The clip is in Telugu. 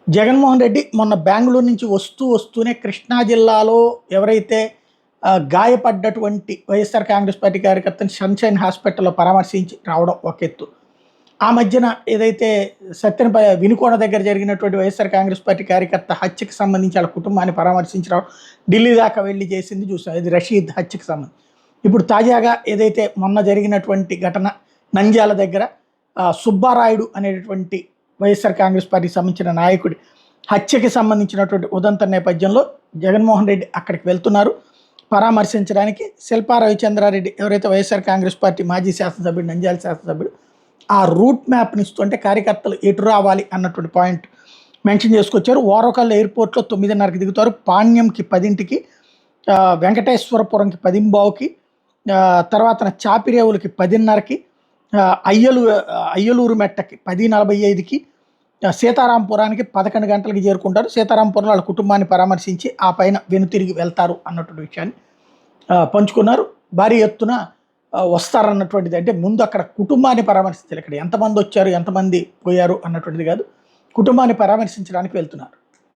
జగన్మోహన్ రెడ్డి మొన్న బెంగుళూరు నుంచి వస్తూనే కృష్ణా జిల్లాలో ఎవరైతే గాయపడ్డటువంటి వైఎస్ఆర్ కాంగ్రెస్ పార్టీ కార్యకర్తని సన్‌షైన్ హాస్పిటల్‌లో పరామర్శించి రావడం ఒక ఎత్తు. ఆ మధ్యన ఏదైతే వినుకొండ దగ్గర జరిగినటువంటి వైఎస్ఆర్ కాంగ్రెస్ పార్టీ కార్యకర్త హత్యకి సంబంధించి వాళ్ళ కుటుంబాన్ని పరామర్శించి రావడం, ఢిల్లీ దాకా వెళ్లి చేసింది చూసాం. ఇది రషీద్ హత్యకి సంబంధించి. ఇప్పుడు తాజాగా ఏదైతే మొన్న జరిగినటువంటి ఘటన నంద్యాల దగ్గర సుబ్బారాయుడు అనేటటువంటి వైఎస్ఆర్ కాంగ్రెస్ పార్టీకి సంబంధించిన నాయకుడి హత్యకి సంబంధించినటువంటి ఉదంత నేపథ్యంలో జగన్మోహన్ రెడ్డి అక్కడికి వెళ్తున్నారు పరామర్శించడానికి. శిల్పా రవిచంద్రారెడ్డి ఎవరైతే వైఎస్ఆర్ కాంగ్రెస్ పార్టీ మాజీ శాసనసభ్యుడు, నంద్యాల శాసనసభ్యుడు, ఆ రూట్ మ్యాప్ని ఇస్తూ అంటే కార్యకర్తలు ఎటు రావాలి అన్నటువంటి పాయింట్ మెన్షన్ చేసుకొచ్చారు. ఓరకల్ ఎయిర్పోర్ట్లో 9:30కి దిగుతారు, పాణ్యంకి 10ంటికి, వెంకటేశ్వరపురంకి 10:15కి, తర్వాత చాపిరేవులకి 10:30కి, అయ్యలూరు మెట్టకి 10:45కి, సీతారాంపురానికి 11 గంటలకి చేరుకుంటారు. సీతారాంపురంలో వాళ్ళ కుటుంబాన్ని పరామర్శించి ఆ పైన వెనుతిరిగి వెళ్తారు అన్నటువంటి విషయాన్ని పంచుకున్నారు. భారీ ఎత్తున వస్తారన్నటువంటిది. అంటే ముందు అక్కడ కుటుంబాన్ని పరామర్శించాలి. ఇక్కడ ఎంతమంది వచ్చారు, ఎంతమంది పోయారు అన్నటువంటిది కాదు, కుటుంబాన్ని పరామర్శించడానికి వెళ్తున్నారు.